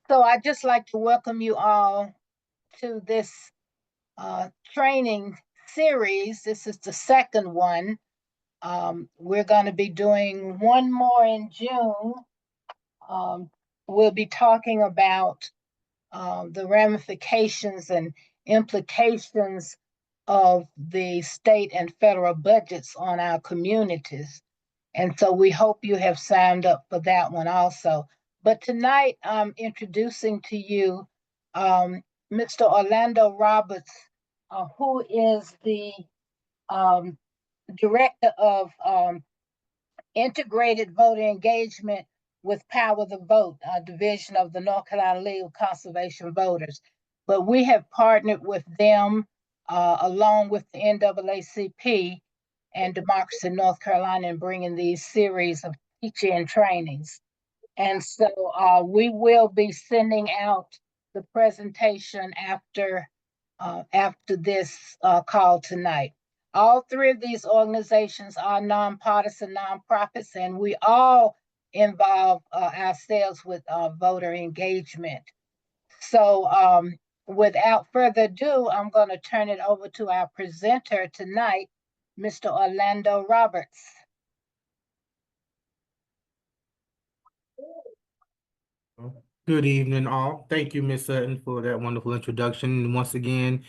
So I'd just like to welcome you all to this training series. This is the second one. We're going to be doing one more in June. Um, we'll be talking about the ramifications and implications of the state and federal budgets on our communities. And so we hope you have signed up for that one also. But tonight I'm introducing to you Mr. Orlando Roberts, who is the um, director of integrated voter engagement with Power the Vote, a division of the North Carolina League of Conservation Voters. But we have partnered with them along with the NAACP and Democracy in North Carolina in bringing these series of teaching trainings. And so we will be sending out the presentation after this call tonight. All three of these organizations are nonpartisan nonprofits, and we all involve ourselves with voter engagement. So without further ado, I'm going to turn it over to our presenter tonight, Mr. Orlando Roberts. Good evening, all. Thank you, Ms. Sutton, for that wonderful introduction. And once again,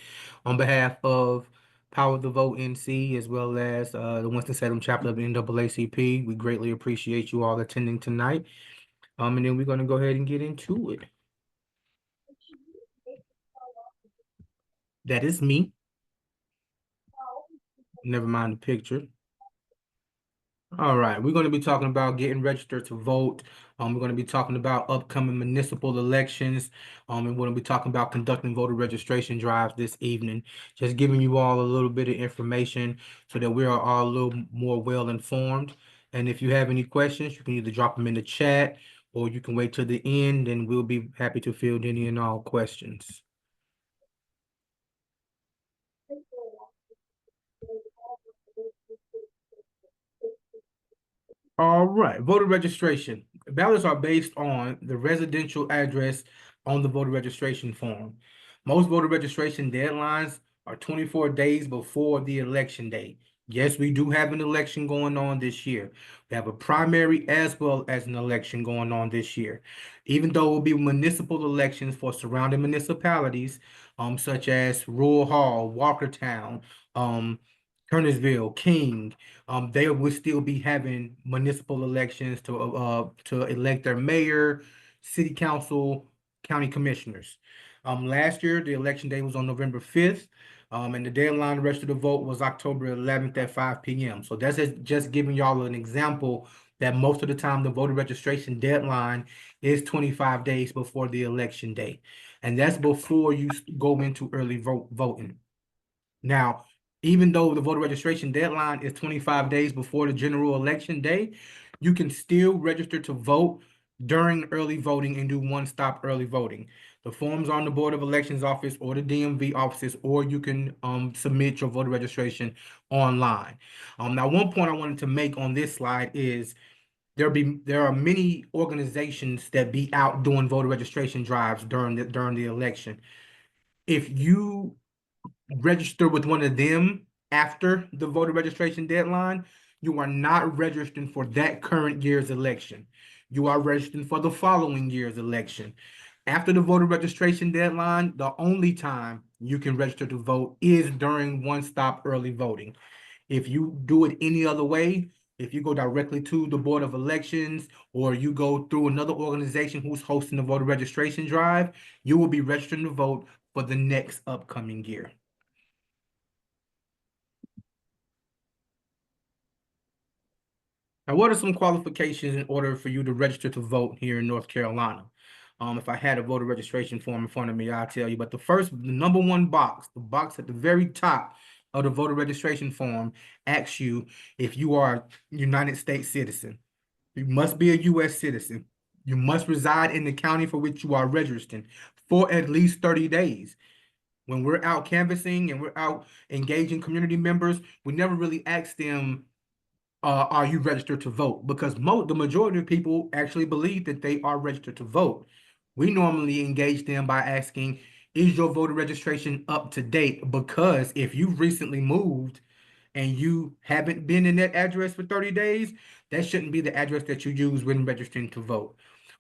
on behalf of Power the Vote NC, as well as the Winston-Salem chapter of the NAACP, we greatly appreciate you all attending tonight. And then we're going to go ahead and get into it. That is me. Never mind the picture. All right, we're going to be talking about getting registered to vote. We're going to be talking about upcoming municipal elections. And we're going to be talking about conducting voter registration drives this evening. Just giving you all a little bit of information so that we are all a little more well informed. And if you have any questions, you can either drop them in the chat or you can wait till the end, and we'll be happy to field any and all questions. All right, voter registration. Ballots are based on the residential address on the voter registration form. Most voter registration deadlines are 24 days before the election day. Yes, we do have an election going on this year. We have a primary as well as an election going on this year. Even though it will be municipal elections for surrounding municipalities, such as Rural Hall, Walkertown, Kernersville, King, they will still be having municipal elections to elect their mayor, city council, county commissioners. Last year, the election day was on November 5th, and the deadline to register to vote was October 11th at 5 p.m. So that's just giving y'all an example that most of the time the voter registration deadline is 25 days before the election day. And that's before you go into early voting. Now, even though the voter registration deadline is 25 days before the general election day, you can still register to vote during early voting and do one-stop early voting. The forms are on the Board of Elections office or the DMV offices, or you can submit your voter registration online. Now, one point I wanted to make on this slide is there are many organizations that be out doing voter registration drives during the election. If you register with one of them after the voter registration deadline, you are not registering for that current year's election. You are registering for the following year's election. After the voter registration deadline, the only time you can register to vote is during one-stop early voting. If you do it any other way, if you go directly to the Board of Elections or you go through another organization who's hosting the voter registration drive, you will be registering to vote for the next upcoming year. Now, what are some qualifications in order for you to register to vote here in North Carolina? If I had a voter registration form in front of me, I'll tell you. But the number one box, the box at the very top of the voter registration form, asks you if you are a United States citizen. You must be a U.S. citizen. You must reside in the county for which you are registering for at least 30 days. When we're out canvassing and we're out engaging community members, we never really ask them, are you registered to vote? Because the majority of people actually believe that they are registered to vote. We normally engage them by asking, is your voter registration up to date? Because if you've recently moved and you haven't been in that address for 30 days, that shouldn't be the address that you use when registering to vote.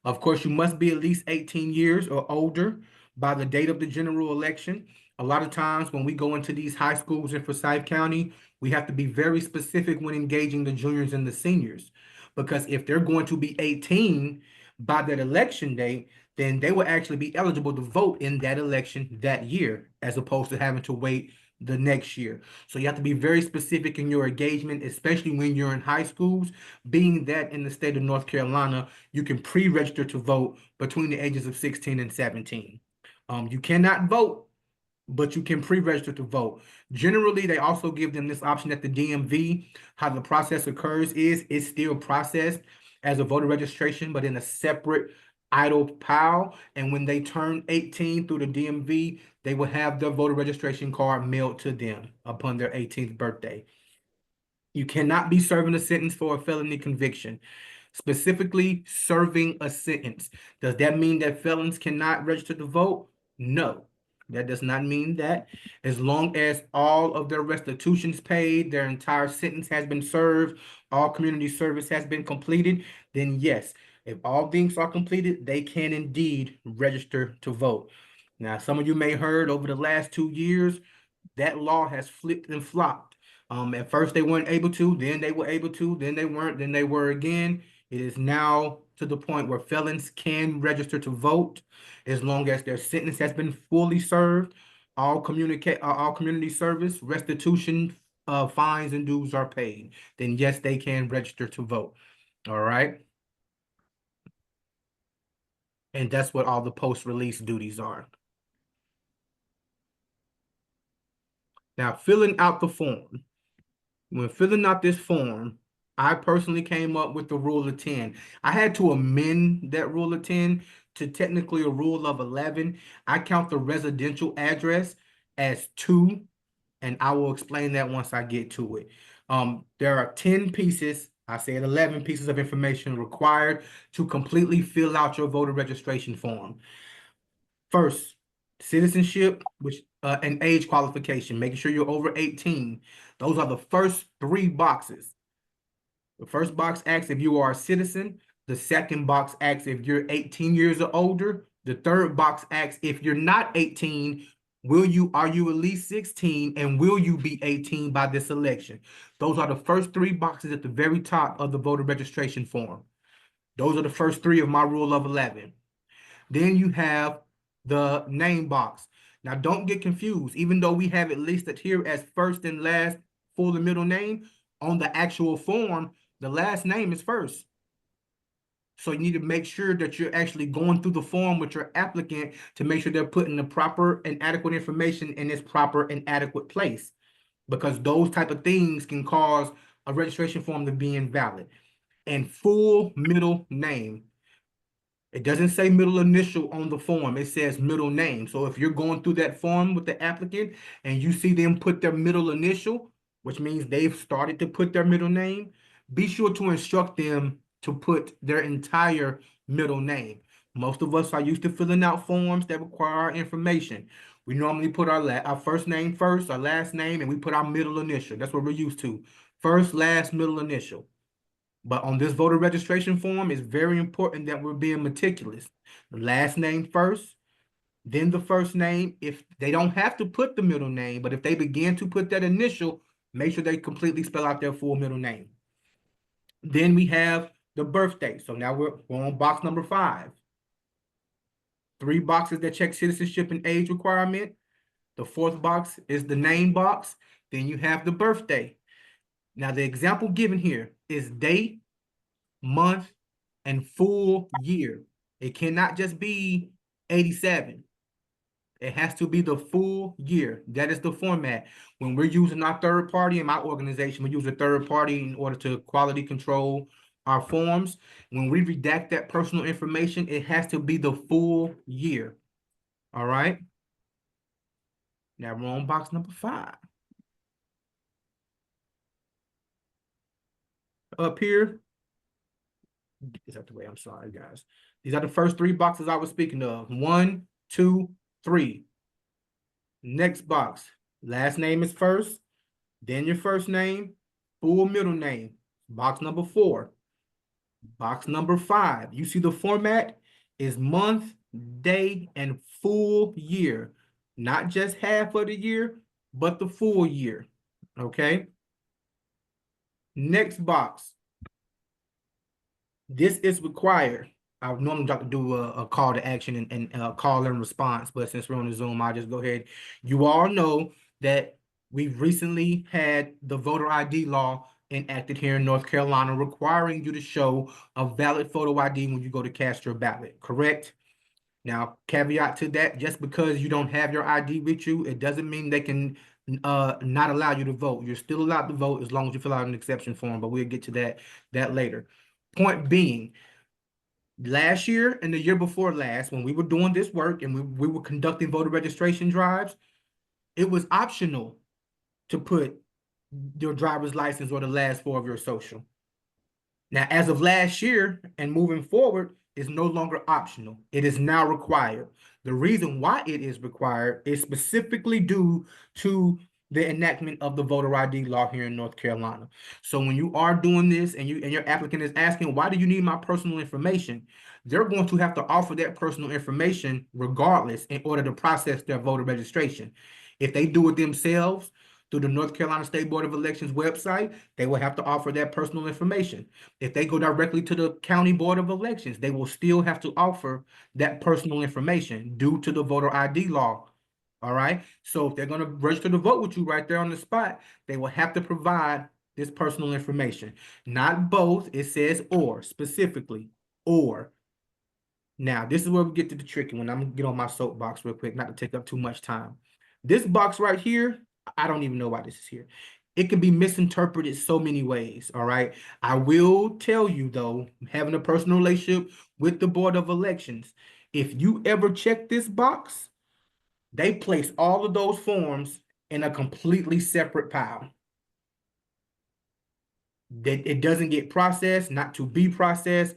Of course, you must be at least 18 years or older by the date of the general election. A lot of times when we go into these high schools in Forsyth County, we have to be very specific when engaging the juniors and the seniors. Because if they're going to be 18 by that election date, then they will actually be eligible to vote in that election that year, as opposed to having to wait the next year. So you have to be very specific in your engagement, especially when you're in high schools, being that in the state of North Carolina, you can pre-register to vote between the ages of 16 and 17. You cannot vote, but you can pre-register to vote. Generally, they also give them this option at the DMV. How the process occurs is it's still processed as a voter registration, but in a separate idle pile. And when they turn 18 through the DMV, they will have their voter registration card mailed to them upon their 18th birthday. You cannot be serving a sentence for a felony conviction, specifically serving a sentence. Does that mean that felons cannot register to vote? No, that does not mean that. As long as all of their restitutions paid, their entire sentence has been served, all community service has been completed, then yes, if all things are completed, they can indeed register to vote. Now, some of you may heard over the last 2 years, that law has flipped and flopped. At first they weren't able to, then they were able to, then they weren't, then they were again. It is now to the point where felons can register to vote as long as their sentence has been fully served. All community service, restitution, fines and dues are paid. Then yes, they can register to vote. All right. And that's what all the post-release duties are. Now, filling out the form. When filling out this form, I personally came up with the rule of 10. I had to amend that rule of 10 to technically a rule of 11. I count the residential address as 2, and I will explain that once I get to it. There are 10 pieces, I said 11 pieces of information required to completely fill out your voter registration form. First, citizenship, which and age qualification, making sure you're over 18. Those are the first 3 boxes. The first box asks if you are a citizen. The second box asks if you're 18 years or older. The third box asks if you're not 18, are you at least 16 and will you be 18 by this election? Those are the first 3 boxes at the very top of the voter registration form. Those are the first 3 of my rule of 11. Then you have the name box. Now, don't get confused. Even though we have it listed here as first and last, full and middle name, on the actual form, the last name is first. So you need to make sure that you're actually going through the form with your applicant to make sure they're putting the proper and adequate information in its proper and adequate place, because those type of things can cause a registration form to be invalid. And full middle name. It doesn't say middle initial on the form. It says middle name. So if you're going through that form with the applicant and you see them put their middle initial, which means they've started to put their middle name, be sure to instruct them to put their entire middle name. Most of us are used to filling out forms that require our information. We normally put our first name first, our last name, and we put our middle initial. That's what we're used to. First, last, middle initial. But on this voter registration form, it's very important that we're being meticulous. The last name first, then the first name. If they don't have to put the middle name, but if they begin to put that initial, make sure they completely spell out their full middle name. Then we have the birthday. So now we're on box number 5. 3 boxes that check citizenship and age requirement. The 4th box is the name box. Then you have the birthday. Now the example given here is date, month, and full year. It cannot just be 87. It has to be the full year. That is the format. When we're using our third party in my organization, we use a third party in order to quality control our forms. When we redact that personal information, it has to be the full year. All right. Now we're on box number 5. Up here, Is that the way? I'm sorry, guys. These are the first three boxes I was speaking of. 1, 2, 3. Next box. Last name is first, then your first name, full middle name. Box number 4. Box number 5. You see the format is month, day, and full year. Not just half of the year, but the full year. Okay. Next box. This is required. I would normally like to do a call to action and call and response, but since we're on the Zoom, I'll just go ahead. You all know that we've recently had the voter ID law enacted here in North Carolina, requiring you to show a valid photo ID when you go to cast your ballot, correct? Now, caveat to that, just because you don't have your ID with you, it doesn't mean they can not allow you to vote. You're still allowed to vote as long as you fill out an exception form, but we'll get to that later. Point being, last year and the year before last, when we were doing this work and we were conducting voter registration drives, it was optional to put your driver's license or the last 4 of your social. Now, as of last year and moving forward, it's no longer optional. It is now required. The reason why it is required is specifically due to the enactment of the voter ID law here in North Carolina. So when you are doing this and your applicant is asking, why do you need my personal information? They're going to have to offer that personal information regardless in order to process their voter registration. If they do it themselves through the North Carolina State Board of Elections website, they will have to offer that personal information. If they go directly to the County Board of Elections, they will still have to offer that personal information due to the voter ID law. All right. So if they're going to register to vote with you right there on the spot, they will have to provide this personal information. Not both. It says or, specifically, or. Now, this is where we get to the tricky one. I'm going to get on my soapbox real quick, not to take up too much time. This box right here, I don't even know why this is here. It can be misinterpreted so many ways, all right? I will tell you, though, having a personal relationship with the Board of Elections, if you ever check this box, they place all of those forms in a completely separate pile. That it doesn't get processed, not to be processed.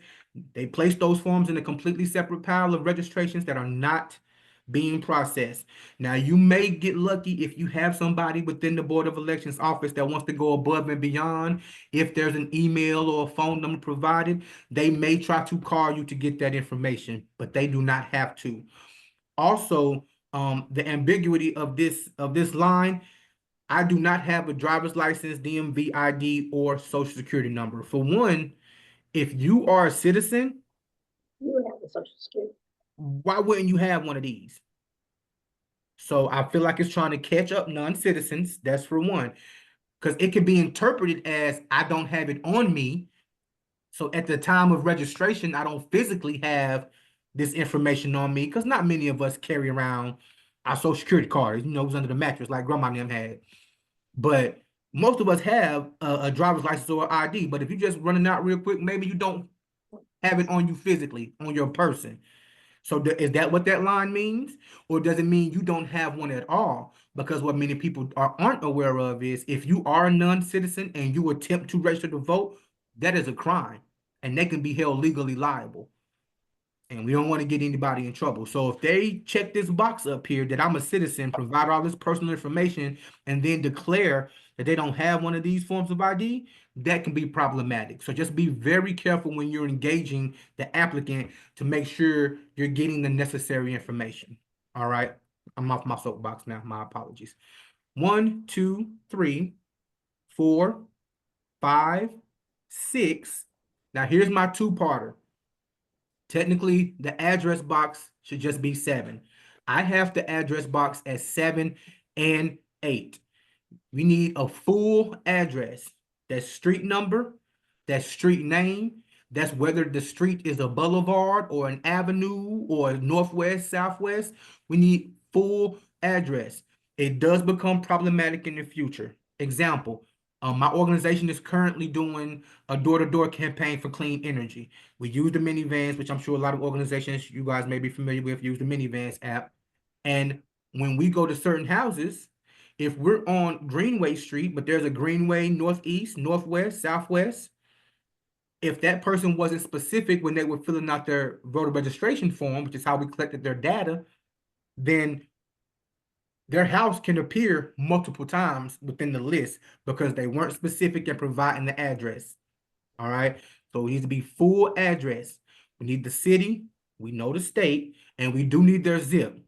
They place those forms in a completely separate pile of registrations that are not being processed. Now, you may get lucky if you have somebody within the Board of Elections office that wants to go above and beyond. If there's an email or a phone number provided, they may try to call you to get that information, but they do not have to. Also, the ambiguity of this line, I do not have a driver's license, DMV ID, or social security number. For one, if you are a citizen, You would have the social security. why wouldn't you have one of these? So I feel like it's trying to catch up non-citizens. That's for one, because it could be interpreted as I don't have it on me. So at the time of registration, I don't physically have this information on me, because not many of us carry around our social security card. You know, it was under the mattress like grandma and them had. But most of us have a driver's license or ID. But if you're just running out real quick, maybe you don't have it on you physically, on your person. So is that what that line means? Or does it mean you don't have one at all? Because what many people aren't aware of is if you are a non-citizen and you attempt to register to vote, that is a crime. And they can be held legally liable. And we don't want to get anybody in trouble. So if they check this box up here that I'm a citizen, provide all this personal information, and then declare that they don't have one of these forms of ID, that can be problematic. So just be very careful when you're engaging the applicant to make sure you're getting the necessary information. All right. I'm off my soapbox now. My apologies. 1, 2, 3, 4, 5, 6. Now here's my two-parter. Technically, the address box should just be 7. I have the address box as 7 and 8. We need a full address. That's street number, that's street name, that's whether the street is a boulevard or an avenue or northwest, southwest. We need full address. It does become problematic in the future. Example, my organization is currently doing a door-to-door campaign for clean energy. We use the minivans, which I'm sure a lot of organizations you guys may be familiar with, use the minivans app. And when we go to certain houses, if we're on Greenway Street, but there's a Greenway northeast, northwest, southwest, if that person wasn't specific when they were filling out their voter registration form, which is how we collected their data, then their house can appear multiple times within the list because they weren't specific in providing the address. All right. So it needs to be full address. We need the city, we know the state, and we do need their zip.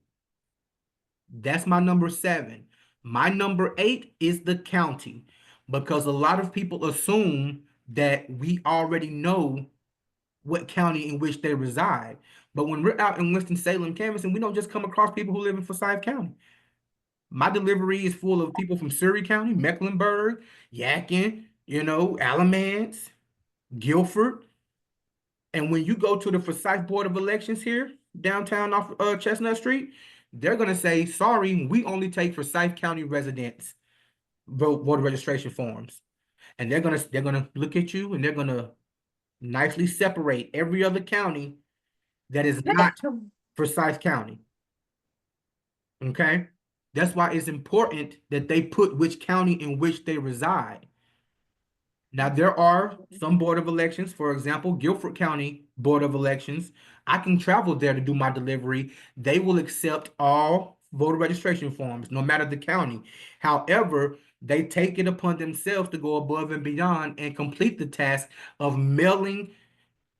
That's my number 7. My number 8 is the county, because a lot of people assume that we already know what county in which they reside. But when we're out in Winston-Salem canvassing, we don't just come across people who live in Forsyth County. My delivery is full of people from Surrey County, Mecklenburg, Yadkin, Alamance, Guilford. And when you go to the Forsyth Board of Elections here, downtown off Chestnut Street, they're gonna say, sorry, we only take Forsyth County residents voter registration forms. And they're gonna look at you and they're gonna nicely separate every other county that is not Forsyth County. Okay? That's why it's important that they put which county in which they reside. Now, there are some Board of Elections, for example, Guilford County Board of Elections. I can travel there to do my delivery. They will accept all voter registration forms, no matter the county. However, they take it upon themselves to go above and beyond and complete the task of mailing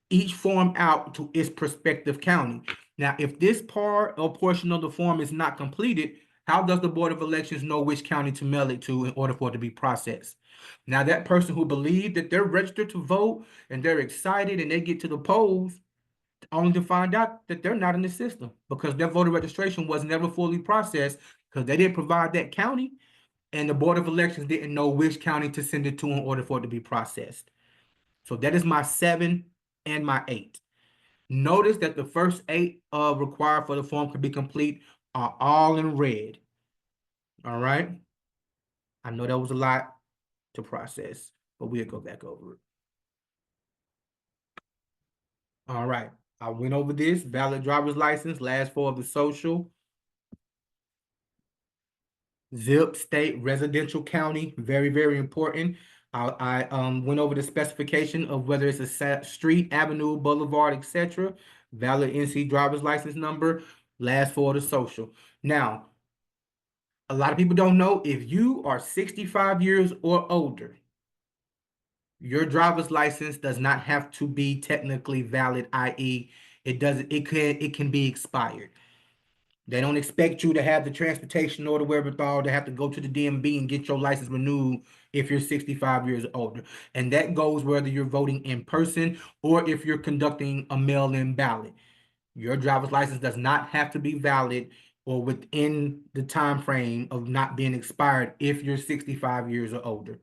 each form out to its prospective county. Now, if this part or portion of the form is not completed, how does the Board of Elections know which county to mail it to in order for it to be processed? Now, that person who believes that they're registered to vote and they're excited and they get to the polls, only to find out that they're not in the system because their voter registration was never fully processed because they didn't provide that county and the Board of Elections didn't know which county to send it to in order for it to be processed. So that is my 7 and my 8. Notice that the first 8 required for the form to be complete are all in red. All right. I know that was a lot to process, but we'll go back over it. All right. I went over this: valid driver's license, last 4 of the social, zip, state, residential, county, very, very important. I went over the specification of whether it's a street, avenue, boulevard, etc. Valid NC driver's license number, last 4 of the social. Now, a lot of people don't know, if you are 65 years or older, your driver's license does not have to be technically valid, i.e., it can be expired. They don't expect you to have the transportation or the wherewithal to have to go to the DMV and get your license renewed if you're 65 years older. And that goes whether you're voting in person or if you're conducting a mail-in ballot. Your driver's license does not have to be valid or within the time frame of not being expired if you're 65 years or older.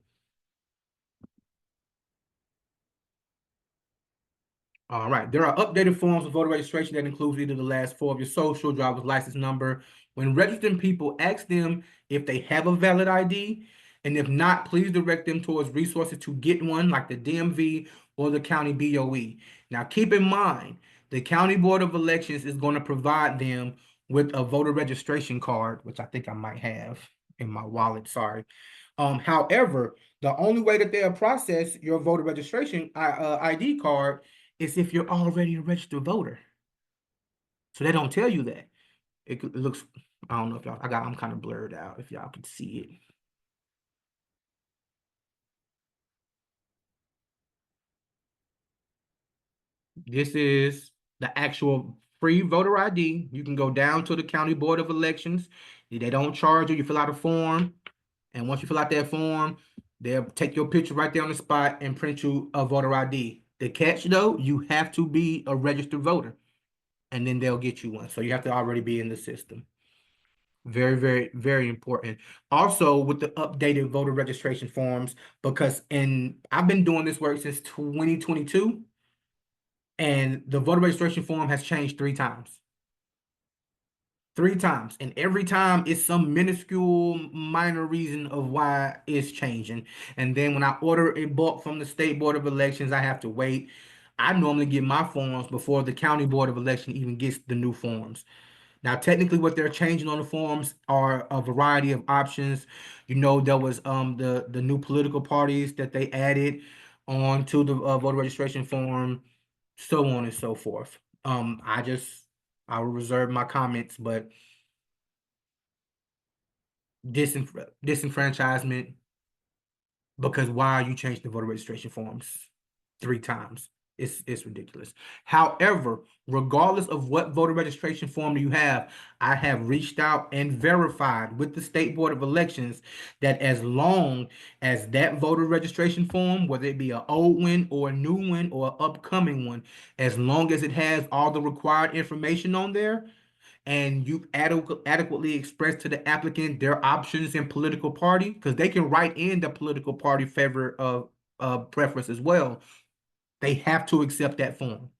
All right. There are updated forms of voter registration that includes either the last 4 of your social, driver's license number. When registering people, ask them if they have a valid ID, and if not, please direct them towards resources to get one, like the DMV or the county BOE. Now, keep in mind, the County Board of Elections is going to provide them with a voter registration card, which I think I might have in my wallet. Sorry. However, the only way that they'll process your voter registration ID card is if you're already a registered voter. So they don't tell you that. It looks, I don't know if y'all, I'm kind of blurred out if y'all can see it. This is the actual free voter ID. You can go down to the County Board of Elections. They don't charge you. You fill out a form. And once you fill out that form, they'll take your picture right there on the spot and print you a voter ID. The catch, though, you have to be a registered voter, and then they'll get you one. So you have to already be in the system. Very, very, very important. Also, with the updated voter registration forms, because I've been doing this work since 2022, and the voter registration form has changed 3 times. 3 times, and every time it's some minuscule minor reason of why it's changing. And then when I order a bulk from the State Board of Elections, I have to wait. I normally get my forms before the County Board of Election even gets the new forms. Now, technically, what they're changing on the forms are a variety of options. There was the new political parties that they added. onto the voter registration form, so on and so forth. I will reserve my comments, but disenfranchisement, because why are you changing the voter registration forms 3 times? It's ridiculous. However, regardless of what voter registration form you have, I have reached out and verified with the State Board of Elections that as long as that voter registration form, whether it be an old one or a new one or an upcoming one, as long as it has all the required information on there, and you adequately express to the applicant their options in political party, because they can write in the political party favor of preference as well, they have to accept that form.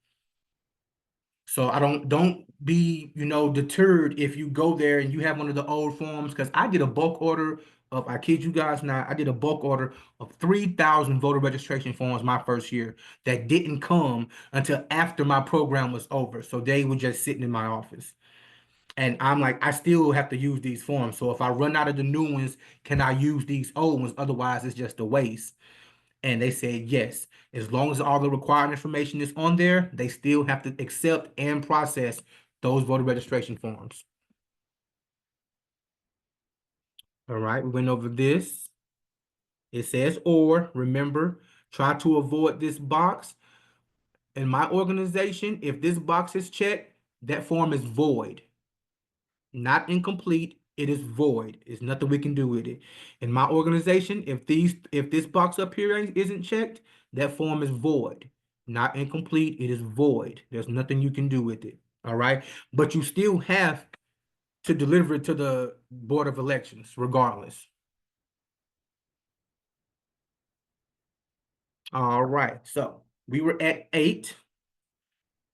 So I don't be, deterred if you go there and you have one of the old forms, because I did a bulk order of, I kid you guys not, I did a bulk order of 3,000 voter registration forms my first year that didn't come until after my program was over. So they were just sitting in my office. And I'm like, I still have to use these forms. So if I run out of the new ones, can I use these old ones? Otherwise, it's just a waste. And they said yes. As long as all the required information is on there, they still have to accept and process those voter registration forms. All right, we went over this. It says, or remember, try to avoid this box. In my organization, if this box is checked, that form is void. Not incomplete, it is void. There's nothing we can do with it. In my organization, if this box up here isn't checked, that form is void. Not incomplete, it is void. There's nothing you can do with it. All right. But you still have to deliver it to the Board of Elections, regardless. All right. So we were at 8,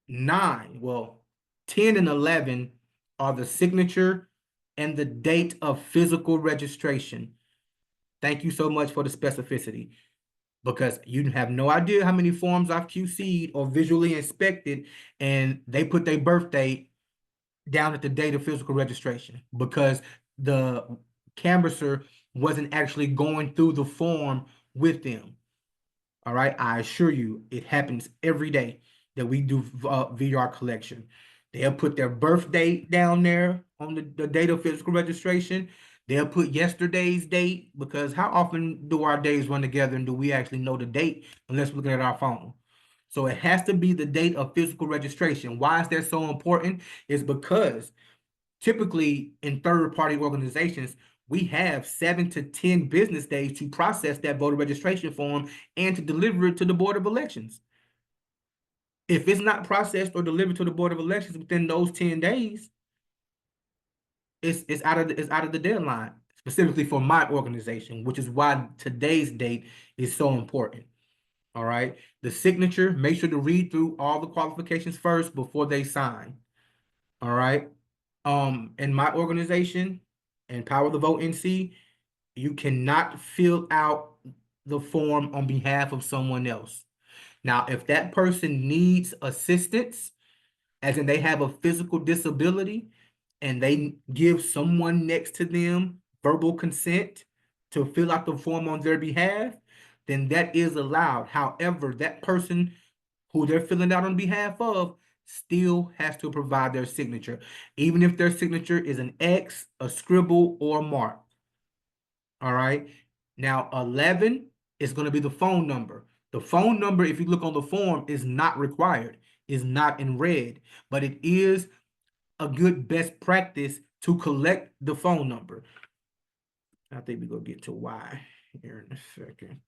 9. Well, 10 and 11 are the signature and the date of physical registration. Thank you so much for the specificity, because you have no idea how many forms I've QC'd or visually inspected, and they put their birthday down at the date of physical registration because the canvasser wasn't actually going through the form with them. All right, I assure you, it happens every day that we do VR collection. They'll put their birth date down there on the date of physical registration. They'll put yesterday's date, because how often do our days run together and do we actually know the date unless we're looking at our phone? So it has to be the date of physical registration. Why is that so important? It's because typically in third-party organizations, we have 7 to 10 business days to process that voter registration form and to deliver it to the Board of Elections. If it's not processed or delivered to the Board of Elections within those 10 days, it's out of the deadline, specifically for my organization, which is why today's date is so important. All right. The signature, make sure to read through all the qualifications first before they sign. All right. In my organization, Empower the Vote NC, you cannot fill out the form on behalf of someone else. Now, if that person needs assistance, as in they have a physical disability, and they give someone next to them verbal consent to fill out the form on their behalf, then that is allowed. However, that person who they're filling out on behalf of still has to provide their signature, even if their signature is an X, a scribble, or a mark. All right. Now, 11 is going to be the phone number. The phone number, if you look on the form, is not required, is not in red, but it is a good best practice to collect the phone number. I think we're going to get to why here in a second.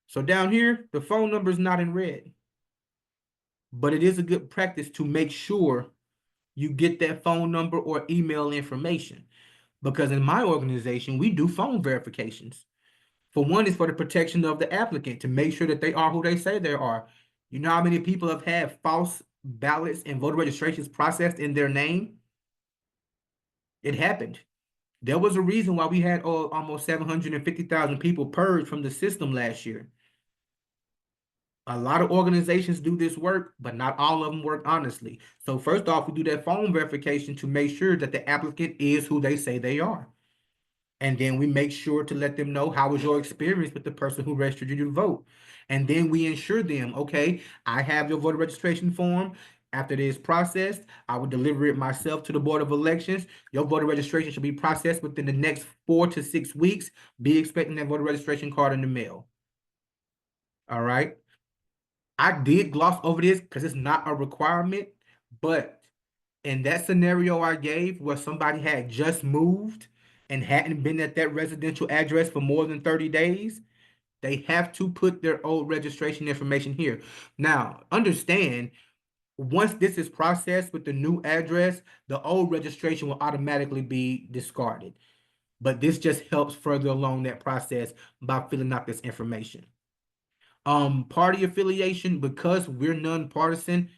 So down here, the phone number is not in red, but it is a good practice to make sure you get that phone number or email information, because in my organization, we do phone verifications. For one, is for the protection of the applicant, to make sure that they are who they say they are. You know how many people have had false ballots and voter registrations processed in their name? It happened. There was a reason why we had almost 750,000 people purged from the system last year. A lot of organizations do this work, but not all of them work honestly. So first off, we do that phone verification to make sure that the applicant is who they say they are. And then we make sure to let them know, how was your experience with the person who registered you to vote? And then we ensure them, okay, I have your voter registration form. After it is processed, I will deliver it myself to the Board of Elections. Your voter registration should be processed within the next 4 to 6 weeks. Be expecting that voter registration card in the mail. All right. I did gloss over this because it's not a requirement, but in that scenario I gave where somebody had just moved and hadn't been at that residential address for more than 30 days, they have to put their old registration information here. Now, understand, once this is processed with the new address, the old registration will automatically be discarded. But this just helps further along that process by filling out this information. Party affiliation, because we're nonpartisan,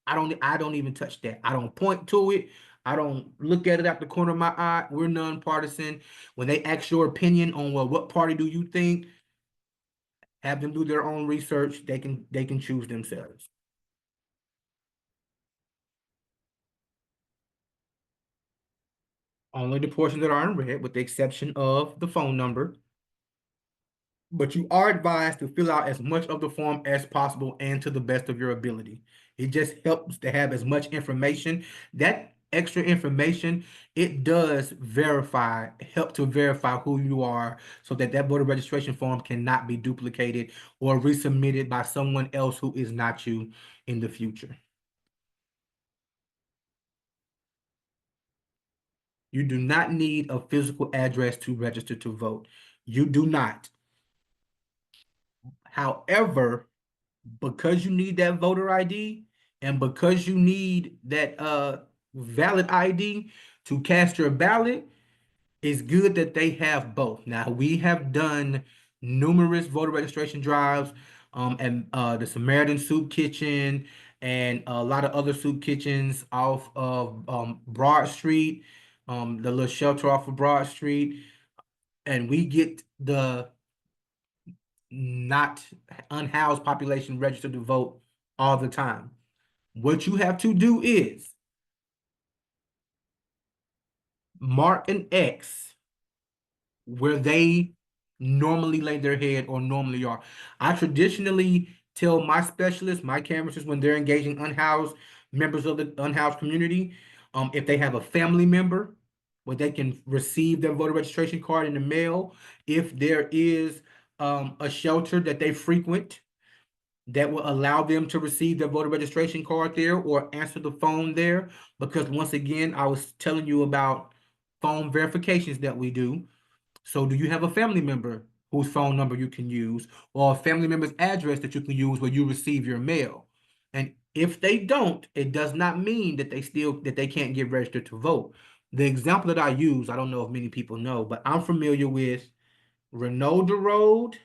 I don't even touch that. I don't point to it. I don't look at it out the corner of my eye. We're nonpartisan. When they ask your opinion on, well, what party do you think? Have them do their own research. They can choose themselves. Only the portions that are in red, with the exception of the phone number. But you are advised to fill out as much of the form as possible and to the best of your ability. It just helps to have as much information. That extra information, it does help to verify who you are, so that voter registration form cannot be duplicated or resubmitted by someone else who is not you in the future. You do not need a physical address to register to vote. You do not. However, because you need that voter ID and because you need that valid ID to cast your ballot, it's good that they have both. Now, we have done numerous voter registration drives and the Samaritan Soup Kitchen and a lot of other soup kitchens off of Broad Street, the little shelter off of Broad Street, and we get the not unhoused population registered to vote all the time. What you have to do is mark an X where they normally lay their head or normally are. I traditionally tell my specialists, my canvassers, when they're engaging unhoused members of the unhoused community, if they have a family member where they can receive their voter registration card in the mail, if there is a shelter that they frequent that will allow them to receive their voter registration card there or answer the phone there. Because once again, I was telling you about phone verifications that we do. So do you have a family member whose phone number you can use, or a family member's address that you can use where you receive your mail? And if they don't, it does not mean that they can't get registered to vote. The example that I use, I don't know if many people know, but I'm familiar with Renaud Road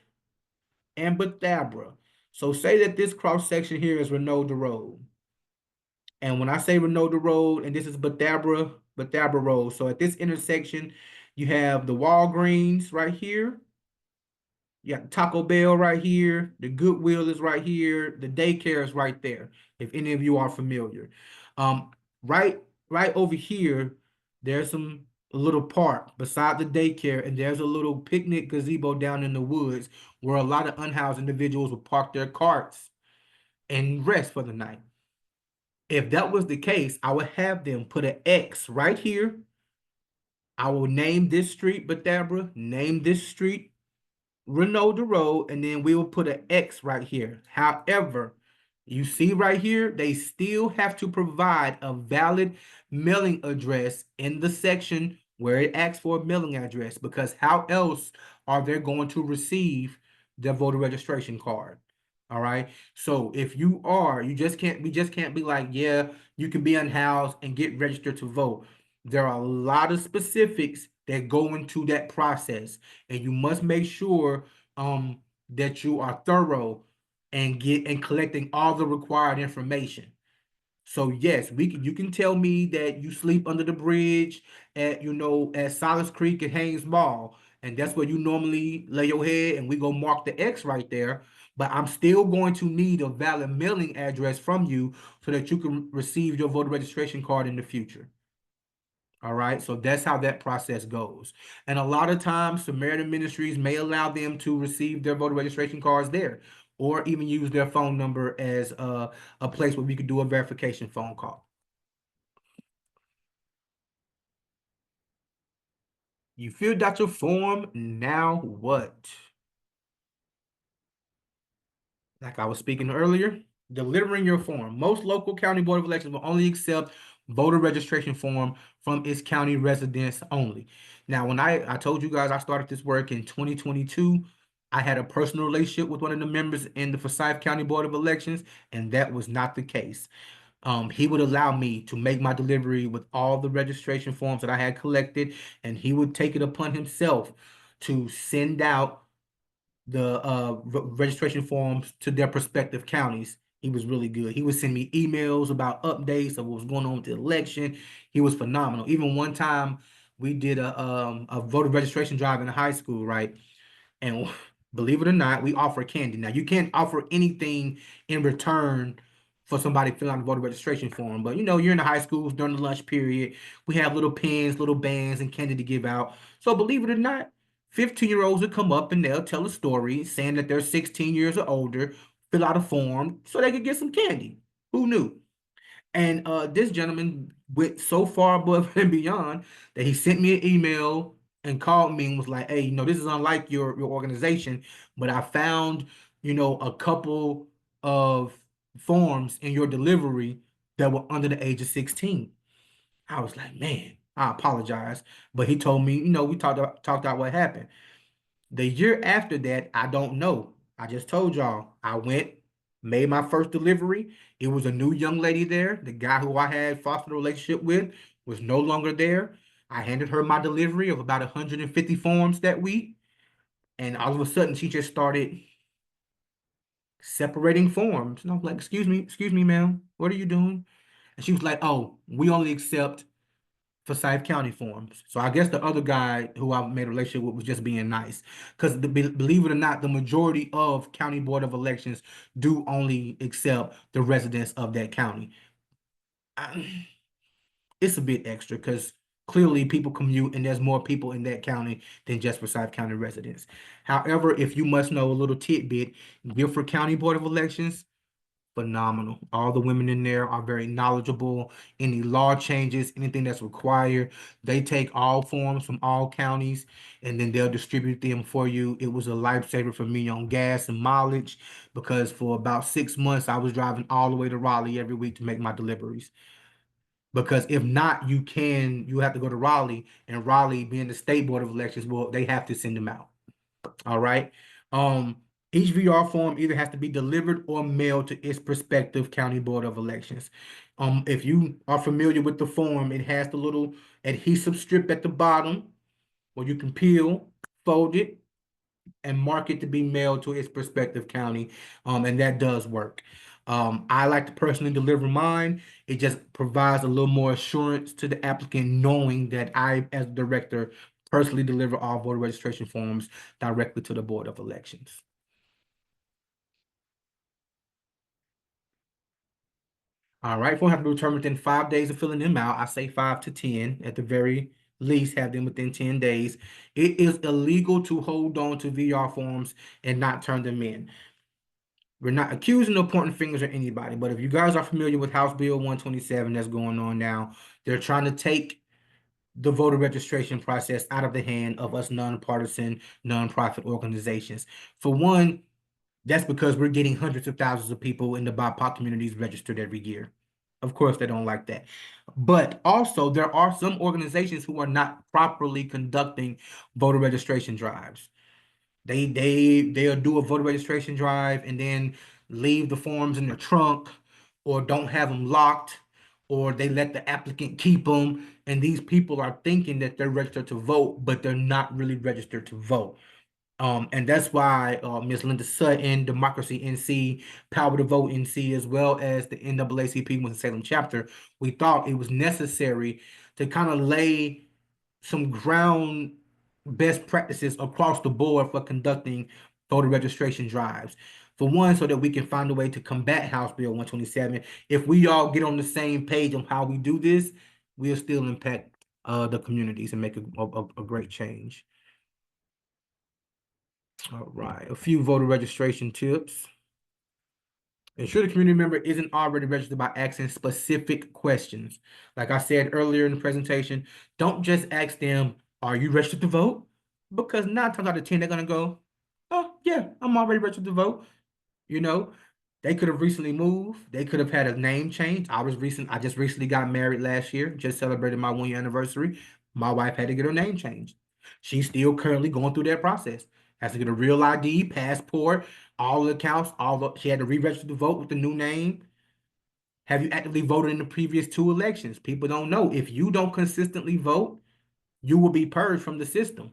and Bethabra. So say that this cross section here is Renaud Road. And when I say Renaud Road, and this is Bethabra Road. So at this intersection, you have the Walgreens right here. You got Taco Bell right here. The Goodwill is right here. The daycare is right there, if any of you are familiar. Right over here, there's a little park beside the daycare, and there's a little picnic gazebo down in the woods where a lot of unhoused individuals will park their carts and rest for the night. If that was the case, I would have them put an X right here. I will name this street Bethabra, name this street Renaud Road, and then we will put an X right here. However, you see right here, they still have to provide a valid mailing address in the section where it asks for a mailing address, because how else are they going to receive their voter registration card? All right. So if we just can't be like, yeah, you can be unhoused and get registered to vote. There are a lot of specifics that go into that process, and you must make sure that you are thorough and collecting all the required information. So yes, you can tell me that you sleep under the bridge at Solace Creek and Haynes Mall, and that's where you normally lay your head, and we go mark the X right there. But I'm still going to need a valid mailing address from you so that you can receive your voter registration card in the future. All right, so that's how that process goes. And a lot of times, Samaritan Ministries may allow them to receive their voter registration cards there, or even use their phone number as a place where we could do a verification phone call. You filled out your form, now what? Like I was speaking earlier, delivering your form. Most local county board of elections will only accept voter registration form from its county residents only. Now, when I told you guys I started this work in 2022, I had a personal relationship with one of the members in the Forsyth County Board of Elections, and that was not the case. He would allow me to make my delivery with all the registration forms that I had collected, and he would take it upon himself to send out the registration forms to their respective counties. He was really good. He would send me emails about updates of what was going on with the election. He was phenomenal. Even one time we did a voter registration drive in high school, right? And believe it or not, we offer candy. Now you can't offer anything in return for somebody filling out a voter registration form, but you're in the high schools during the lunch period. We have little pens, little bands, and candy to give out. So believe it or not, 15-year-olds would come up and they'll tell a story saying that they're 16 years or older, fill out a form so they could get some candy. Who knew? And this gentleman went so far above and beyond that he sent me an email and called me and was like, "Hey, this is unlike your organization, but I found, a couple of forms in your delivery that were under the age of 16." I was like, "Man, I apologize." But he told me, we talked out what happened. The year after that, I don't know. I just told y'all, I went, made my first delivery. It was a new young lady there. The guy who I had fostered a relationship with was no longer there. I handed her my delivery of about 150 forms that week. And all of a sudden, she just started separating forms. And I was like, excuse me, ma'am, what are you doing? And she was like, oh, we only accept Forsyth County forms. So I guess the other guy who I made a relationship with was just being nice. Because believe it or not, the majority of county board of elections do only accept the residents of that county. It's a bit extra because clearly people commute and there's more people in that county than just Forsyth County residents. However, if you must know a little tidbit, Guilford County Board of Elections, phenomenal. All the women in there are very knowledgeable. Any law changes, anything that's required, they take all forms from all counties and then they'll distribute them for you. It was a lifesaver for me on gas and mileage because for about 6 months I was driving all the way to Raleigh every week to make my deliveries. Because if not, you have to go to Raleigh, and Raleigh being the state board of elections, well, they have to send them out. All right. Um, each VR form either has to be delivered or mailed to its respective county board of elections. If you are familiar with the form, it has the little adhesive strip at the bottom where you can peel, fold it, and mark it to be mailed to its respective county. And that does work. I like to personally deliver mine. It just provides a little more assurance to the applicant knowing that I, as director, personally deliver all voter registration forms directly to the Board of Elections. All right, forms have to be returned within 5 days of filling them out. I say 5 to 10 at the very least, have them within 10 days. It is illegal to hold on to VR forms and not turn them in. We're not accusing or pointing fingers at anybody, but if you guys are familiar with House Bill 127 that's going on now, they're trying to take the voter registration process out of the hand of us nonpartisan, nonprofit organizations. For one, that's because we're getting hundreds of thousands of people in the BIPOC communities registered every year. Of course, they don't like that. But also, there are some organizations who are not properly conducting voter registration drives. They'll do a voter registration drive and then leave the forms in the trunk or don't have them locked or they let the applicant keep them. And these people are thinking that they're registered to vote, but they're not really registered to vote. And that's why Ms. Linda Sutton, Democracy NC, Power to Vote NC, as well as the NAACP Winston-Salem chapter, we thought it was necessary to kind of lay some ground best practices across the board for conducting voter registration drives. For one, so that we can find a way to combat House Bill 127. If we all get on the same page on how we do this, we'll still impact the communities and make a great change. All right, a few voter registration tips. Ensure the community member isn't already registered by asking specific questions. Like I said earlier in the presentation, don't just ask them, are you registered to vote? Because 9 times out of 10, they're gonna go, oh yeah, I'm already registered to vote. You know, they could have recently moved. They could have had a name change. I just recently got married last year, just celebrated my 1 year anniversary. My wife had to get her name changed. She's still currently going through that process. Has to get a real ID, passport, all the accounts, she had to re-register to vote with the new name. Have you actively voted in the previous 2 elections? People don't know. If you don't consistently vote, you will be purged from the system.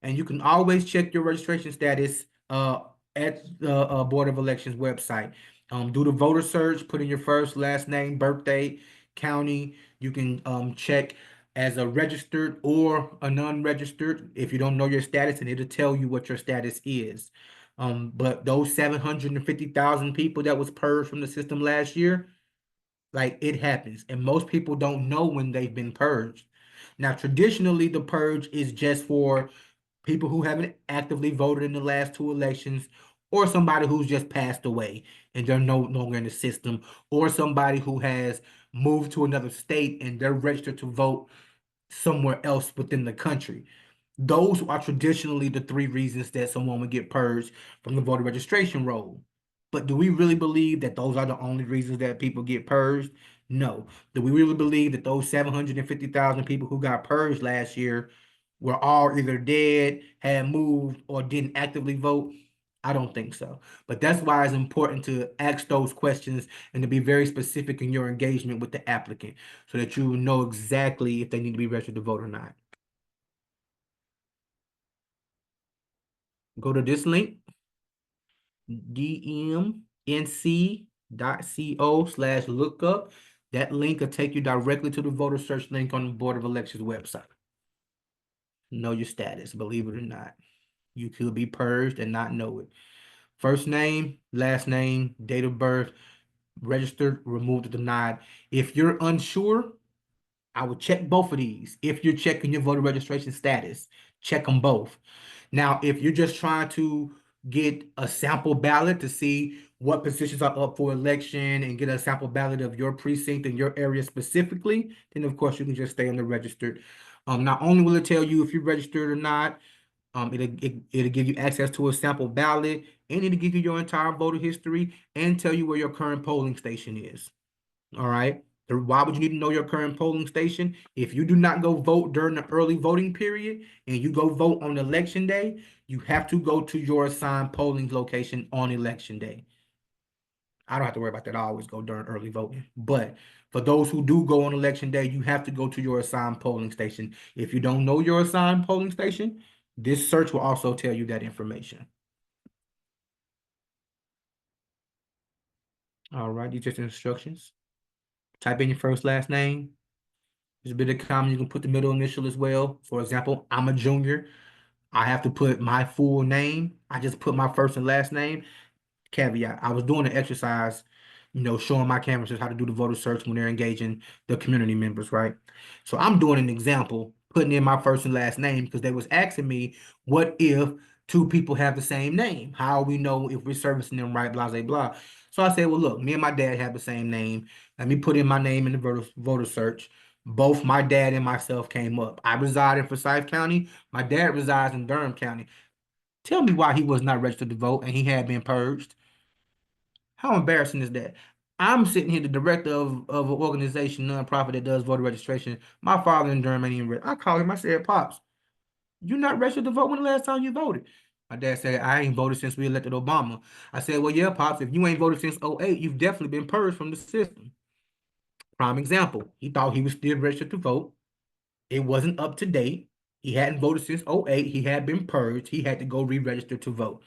And you can always check your registration status at the Board of Elections website. Do the voter search, put in your first, last name, birthday, county. You can check as a registered or a non-registered if you don't know your status, and it'll tell you what your status is. But those 750,000 people that was purged from the system last year, like, it happens, and most people don't know when they've been purged. Now, traditionally, the purge is just for people who haven't actively voted in the last 2 elections, or somebody who's just passed away and they're no longer in the system, or somebody who has moved to another state and they're registered to vote somewhere else within the country. Those are traditionally the 3 reasons that someone would get purged from the voter registration roll. But do we really believe that those are the only reasons that people get purged? No. Do we really believe that those 750,000 people who got purged last year were all either dead, had moved, or didn't actively vote? I don't think so. But that's why it's important to ask those questions and to be very specific in your engagement with the applicant so that you know exactly if they need to be registered to vote or not. Go to this link, dmnc.co/lookup. That link will take you directly to the voter search link on the Board of Elections website. Know your status, believe it or not. You could be purged and not know it. First name, last name, date of birth, registered, removed, or denied. If you're unsure, I would check both of these. If you're checking your voter registration status, check them both. Now, if you're just trying to get a sample ballot to see what positions are up for election and get a sample ballot of your precinct and your area specifically, then of course you can just stay on the registered. Not only will it tell you if you're registered or not, it'll give you access to a sample ballot, and it'll give you your entire voter history and tell you where your current polling station is. All right. Why would you need to know your current polling station? If you do not go vote during the early voting period and you go vote on election day, you have to go to your assigned polling location on election day. I don't have to worry about that. I always go during early voting. But for those who do go on election day, you have to go to your assigned polling station. If you don't know your assigned polling station, this search will also tell you that information. All right, these are just instructions. Type in your first, last name. There's a bit of comment. You can put the middle initial as well. For example, I'm a junior. I have to put my full name. I just put my first and last name. Caveat, I was doing an exercise, showing my canvassers how to do the voter search when they're engaging the community members, right? So I'm doing an example, putting in my first and last name because they was asking me, what if 2 people have the same name? How we know if we're servicing them right, blah, blah, blah. So I said, well, look, me and my dad have the same name. Let me put in my name in the voter search. Both my dad and myself came up. I reside in Forsyth County. My dad resides in Durham County. Tell me why he was not registered to vote and he had been purged. How embarrassing is that? I'm sitting here, the director of an organization, nonprofit that does voter registration. My father in Durham ain't even I called him. I said, Pops, you not registered to vote when the last time you voted? My dad said, I ain't voted since we elected Obama. I said, well, yeah, Pops, if you ain't voted since '08, you've definitely been purged from the system. Prime example, he thought he was still registered to vote. It wasn't up to date. He hadn't voted since '08. He had been purged. He had to go re-register to vote.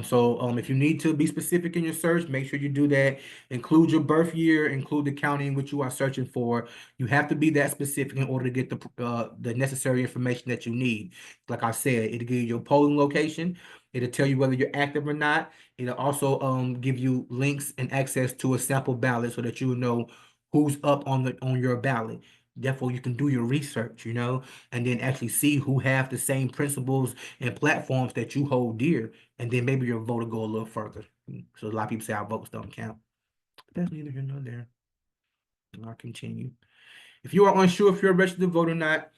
So if you need to be specific in your search, make sure you do that. Include your birth year, include the county in which you are searching for. You have to be that specific in order to get the necessary information that you need. Like I said, it'll give you your polling location. It'll tell you whether you're active or not. It'll also give you links and access to a sample ballot so that you know who's up on your ballot. Therefore, you can do your research, and then actually see who have the same principles and platforms that you hold dear, and then maybe your vote will go a little further. So a lot of people say our votes don't count. That's neither here nor there. I'll continue. If you are unsure if you're a registered voter or not,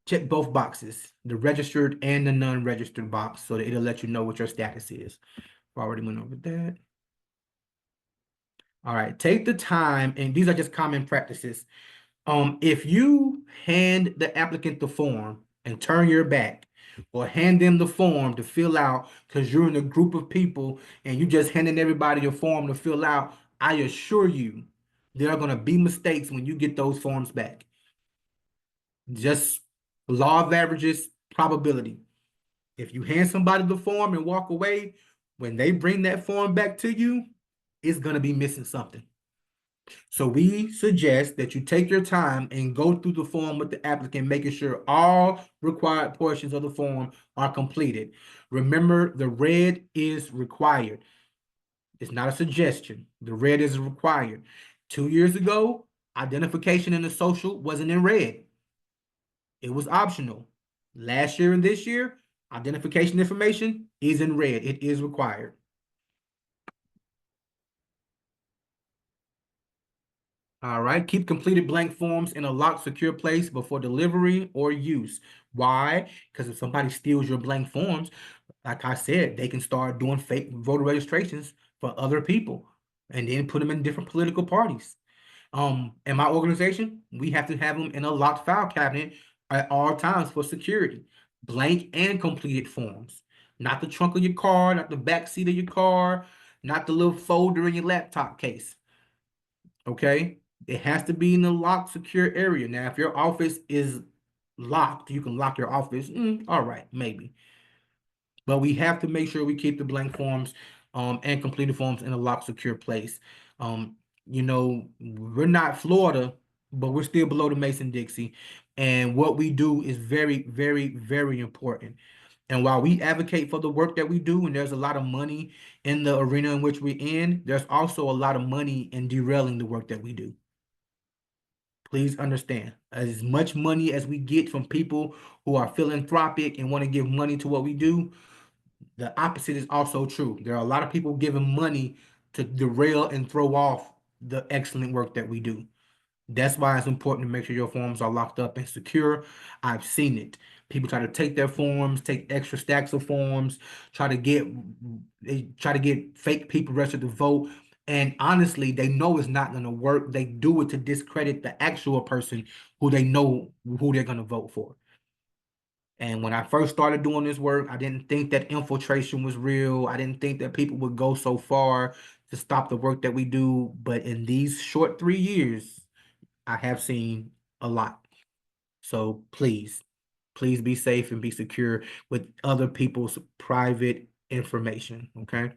check both boxes, the registered and the non-registered box, so that it'll let you know what your status is. I already went over that. All right, take the time, and these are just common practices. If you hand the applicant the form and turn your back, or hand them the form to fill out because you're in a group of people and you just handing everybody your form to fill out, I assure you there are going to be mistakes when you get those forms back. Just law of averages, probability. If you hand somebody the form and walk away, when they bring that form back to you, it's going to be missing something. So we suggest that you take your time and go through the form with the applicant, making sure all required portions of the form are completed. Remember, the red is required. It's not a suggestion. The red is required. 2 years ago, identification in the social wasn't in red. It was optional. Last year and this year, identification information is in red. It is required. All right, keep completed blank forms in a locked, secure place before delivery or use. Why? Because if somebody steals your blank forms, like I said, they can start doing fake voter registrations for other people and then put them in different political parties. In my organization, we have to have them in a locked file cabinet at all times for security. Blank and completed forms. Not the trunk of your car, not the back seat of your car, not the little folder in your laptop case. Okay? It has to be in a locked, secure area. Now, if your office is locked, you can lock your office. All right, maybe. But we have to make sure we keep the blank forms and completed forms in a locked, secure place. We're not Florida, but we're still below the Mason-Dixie. And what we do is very, very, very important. And while we advocate for the work that we do, and there's a lot of money in the arena in which we're in, there's also a lot of money in derailing the work that we do. Please understand, as much money as we get from people who are philanthropic and want to give money to what we do, the opposite is also true. There are a lot of people giving money to derail and throw off the excellent work that we do. That's why it's important to make sure your forms are locked up and secure. I've seen it. People try to take their forms, take extra stacks of forms, they try to get fake people registered to vote. And honestly, they know it's not going to work. They do it to discredit the actual person who they know who they're going to vote for. And when I first started doing this work, I didn't think that infiltration was real. I didn't think that people would go so far to stop the work that we do. But in these short 3 years, I have seen a lot. So please be safe and be secure with other people's private information, okay?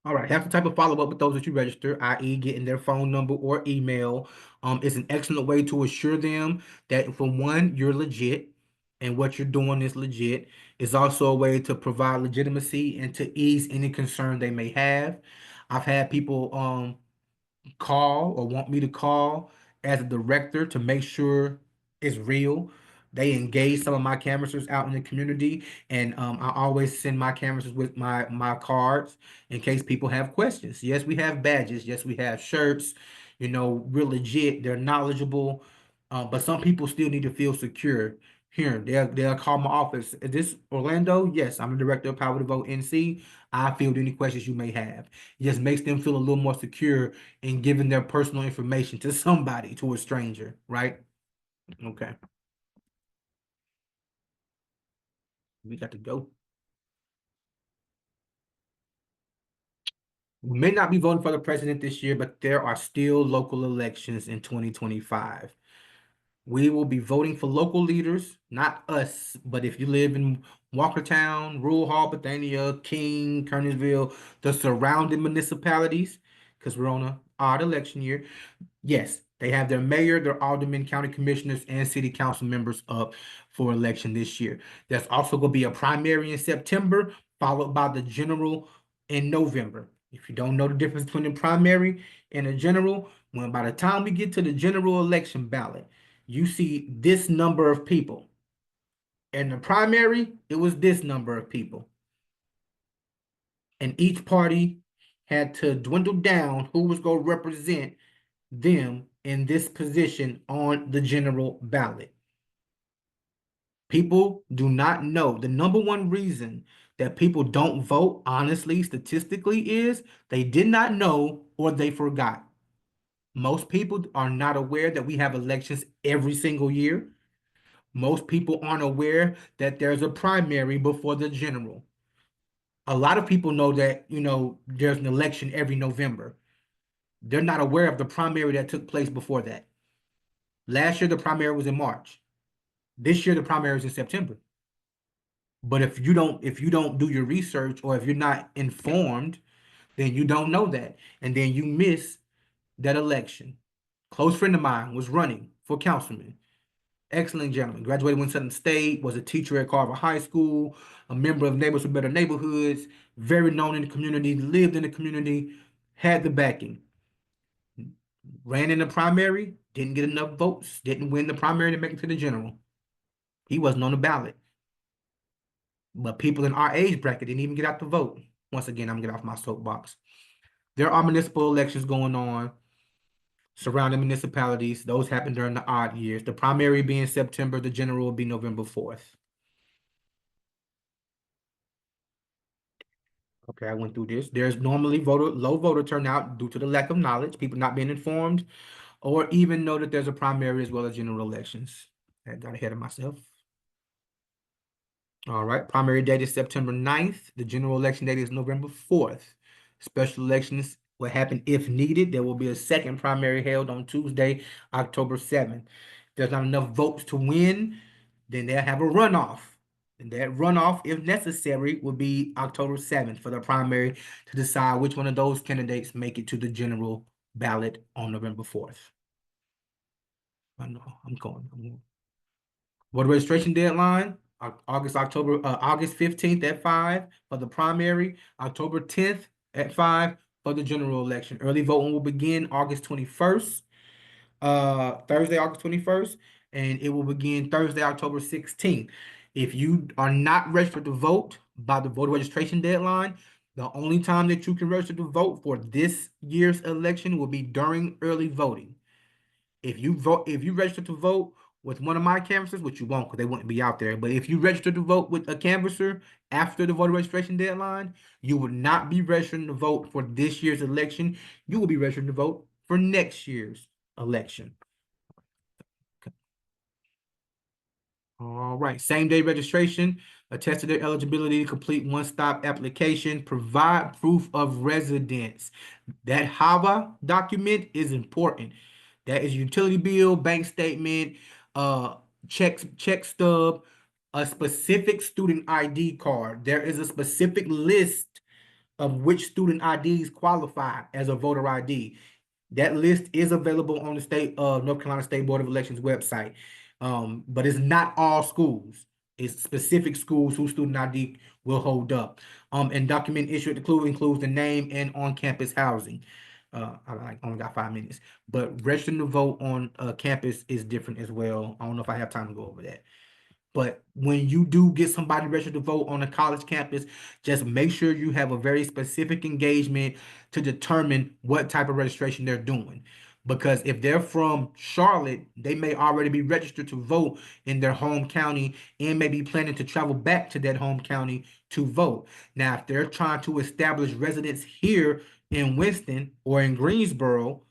All right, have some type of follow-up with those that you register, i.e. getting their phone number or email. It's an excellent way to assure them that, for one, you're legit and what you're doing is legit. It's also a way to provide legitimacy and to ease any concern they may have. I've had people call or want me to call as a director to make sure it's real. They engage some of my canvassers out in the community, and I always send my canvassers with my cards in case people have questions. Yes, we have badges. Yes, we have shirts. We're legit. They're knowledgeable, but some people still need to feel secure. Here, they'll call my office. Is this Orlando? Yes, I'm the director of Power to Vote NC. I field any questions you may have. It just makes them feel a little more secure in giving their personal information to somebody, to a stranger, right? Okay. We got to go. We may not be voting for the president this year, but there are still local elections in 2025. We will be voting for local leaders, not us, but if you live in Walkertown, Rural Hall, Bethania, King, Kernersville, the surrounding municipalities, because we're on an odd election year, yes, they have their mayor, their aldermen, county commissioners, and city council members up for election this year. There's also going to be a primary in September, followed by the general in November. If you don't know the difference between the primary and the general, when by the time we get to the general election ballot, you see this number of people. In the primary, it was this number of people. And each party had to dwindle down who was going to represent them in this position on the general ballot. People do not know. The number one reason that people don't vote, honestly, statistically, is they did not know or they forgot. Most people are not aware that we have elections every single year. Most people aren't aware that there's a primary before the general. A lot of people know that, there's an election every November. They're not aware of the primary that took place before that. Last year, the primary was in March. This year, the primary is in September. But if you don't do your research, or if you're not informed, then you don't know that. And then you miss that election. Close friend of mine was running for councilman. Excellent gentleman. Graduated Winston State, was a teacher at Carver High School, a member of Neighbors for Better Neighborhoods, very known in the community, lived in the community, had the backing. Ran in the primary, didn't get enough votes, didn't win the primary to make it to the general. He wasn't on the ballot. But people in our age bracket didn't even get out to vote. Once again, I'm getting off my soapbox. There are municipal elections going on surrounding municipalities. Those happen during the odd years. The primary being September, the general will be November 4th. Okay, I went through this. There's normally low voter turnout due to the lack of knowledge, people not being informed, or even know that there's a primary as well as general elections. I got ahead of myself. All right, primary date is September 9th. The general election date is November 4th. Special elections will happen if needed. There will be a second primary held on Tuesday, October 7th. If there's not enough votes to win, then they'll have a runoff. And that runoff, if necessary, will be October 7th for the primary to decide which one of those candidates make it to the general ballot on November 4th. I know, I'm going. Voter registration deadline, August 15th at 5 for the primary, October 10th at 5 for the general election. Early voting will begin August 21st, Thursday, August 21st, and it will begin Thursday, October 16th. If you are not registered to vote by the voter registration deadline, the only time that you can register to vote for this year's election will be during early voting. If you register to vote with one of my canvassers, which you won't because they wouldn't be out there, but if you register to vote with a canvasser after the voter registration deadline, you would not be registering to vote for this year's election. You will be registering to vote for next year's election. All right, same day registration, attest to their eligibility to complete one-stop application, provide proof of residence. That HAVA document is important. That is utility bill, bank statement, check stub, a specific student ID card. There is a specific list of which student IDs qualify as a voter ID. That list is available on the state North Carolina State Board of Elections website. But it's not all schools. It's specific schools whose student ID will hold up. And document issued includes the name and on-campus housing. I only got 5 minutes, but registering to vote on campus is different as well. I don't know if I have time to go over that. But when you do get somebody registered to vote on a college campus, just make sure you have a very specific engagement to determine what type of registration they're doing. Because if they're from Charlotte, they may already be registered to vote in their home county and may be planning to travel back to that home county to vote. Now, if they're trying to establish residence here in Winston or in Greensboro,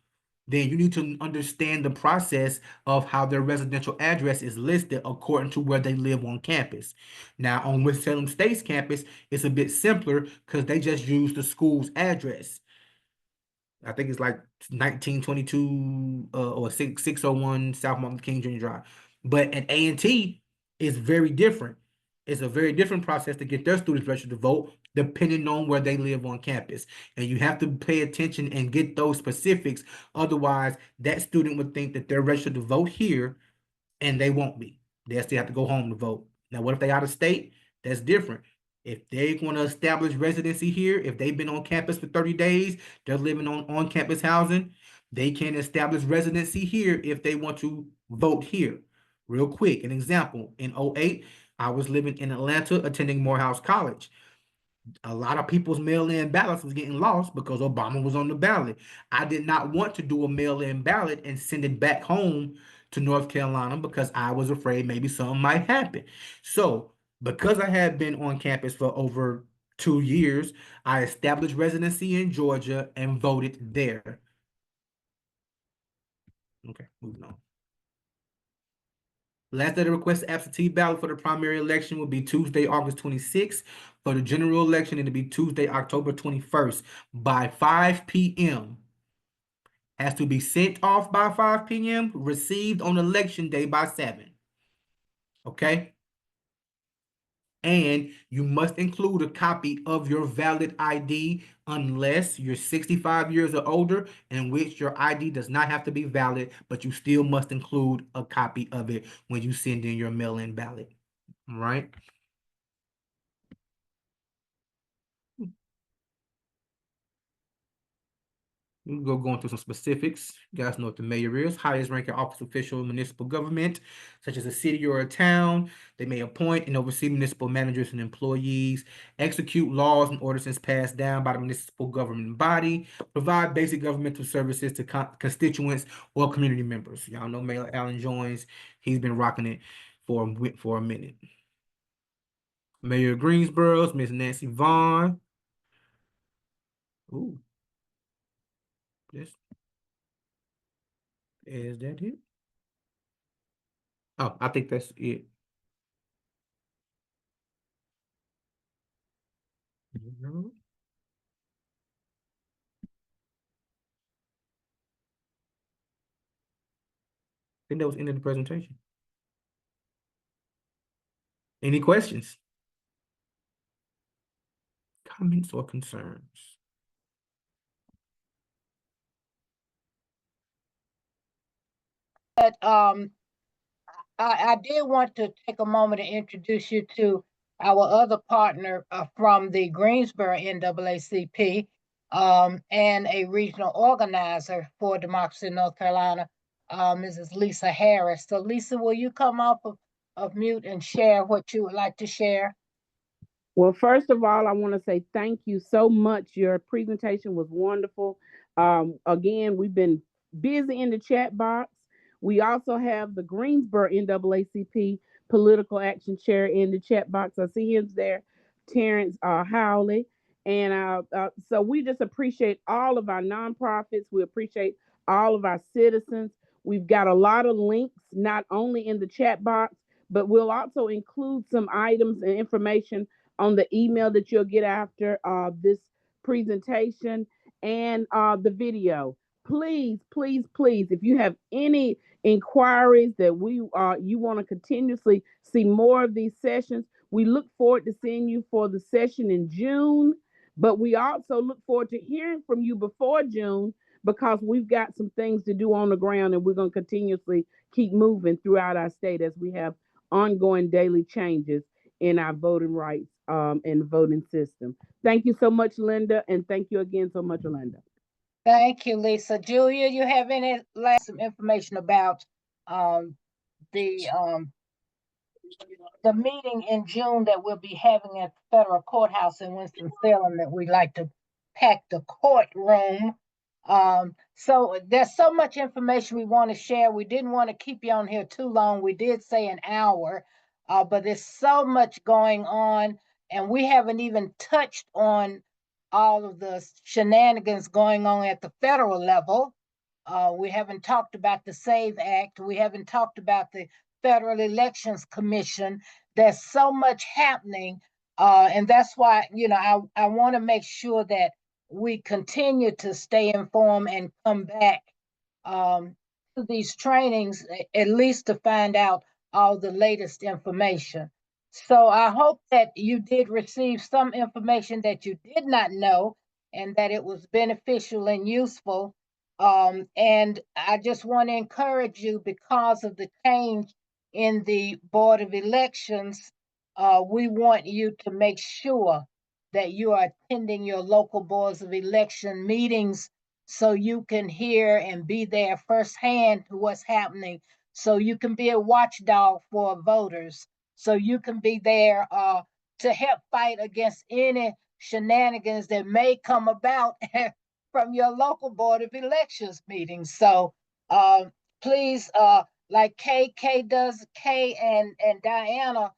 then you need to understand the process of how their residential address is listed according to where they live on campus. Now, on Winston-Salem State's campus, it's a bit simpler because they just use the school's address. I think it's like 1922 or 601 South Martin King Jr. Drive. But at A&T, it's very different. It's a very different process to get their students registered to vote depending on where they live on campus. And you have to pay attention and get those specifics. Otherwise, that student would think that they're registered to vote here and they won't be. They'll still have to go home to vote. Now, what if they out of state? That's different. If they want to establish residency here, if they've been on campus for 30 days, they're living on campus housing, they can establish residency here if they want to vote here. Real quick, an example, in 2008, I was living in Atlanta, attending Morehouse College. A lot of people's mail-in ballots was getting lost because Obama was on the ballot. I did not want to do a mail-in ballot and send it back home to North Carolina because I was afraid maybe something might happen. So, because I had been on campus for over 2 years, I established residency in Georgia and voted there. Okay, moving on. Last day to request absentee ballot for the primary election will be Tuesday, August 26th. For the general election, it'll be Tuesday, October 21st by 5 p.m. Has to be sent off by 5 p.m., received on election day by 7. Okay? And you must include a copy of your valid ID unless you're 65 years or older, in which your ID does not have to be valid, but you still must include a copy of it when you send in your mail-in ballot. All right? We'll go into some specifics. You guys know what the mayor is. Highest ranking office official in municipal government, such as a city or a town. They may appoint and oversee municipal managers and employees, execute laws and ordinances passed down by the municipal government body, provide basic governmental services to constituents or community members. Y'all know Mayor Alan Jones. He's been rocking it for a minute. Mayor of Greensboro is Miss Nancy Vaughn. Ooh. This is that it? Oh, I think that's it. I think that was the end of the presentation. Any questions? Comments or concerns? But I did want to take a moment to introduce you to our other partner from the Greensboro NAACP and a regional organizer for Democracy in North Carolina, Mrs. Lisa Harris. So Lisa, will you come off of mute and share what you would like to share? Well, first of all, I want to say thank you so much. Your presentation was wonderful. Again, we've been busy in the chat box. We also have the Greensboro NAACP Political Action Chair in the chat box. I see him there, Terrence Howley. And so we just appreciate all of our nonprofits. We appreciate all of our citizens. We've got a lot of links, not only in the chat box, but we'll also include some items and information on the email that you'll get after this presentation and the video. Please, please, please, if you have any inquiries that you want to continuously see more of these sessions, we look forward to seeing you for the session in June. But we also look forward to hearing from you before June because we've got some things to do on the ground and we're going to continuously keep moving throughout our state as we have ongoing daily changes in our voting rights and the voting system. Thank you so much, Linda, and thank you again so much, Linda. Thank you, Lisa. Julia, you have any last information about the meeting in June that we'll be having at the federal courthouse in Winston-Salem that we like to pack the courtroom. So there's so much information we want to share. We didn't want to keep you on here too long. We did say an hour, but there's so much going on, and we haven't even touched on all of the shenanigans going on at the federal level. We haven't talked about the SAVE Act. We haven't talked about the Federal Elections Commission. There's so much happening, and that's why I want to make sure that we continue to stay informed and come back to these trainings at least to find out all the latest information. So I hope that you did receive some information that you did not know and that it was beneficial and useful. And I just want to encourage you because of the change in the Board of Elections, we want you to make sure that you are attending your local boards of election meetings so you can hear and be there firsthand to what's happening, so you can be a watchdog for voters. so you can be there to help fight against any shenanigans that may come about from your local Board of Elections meetings. So please, like Kay and Diana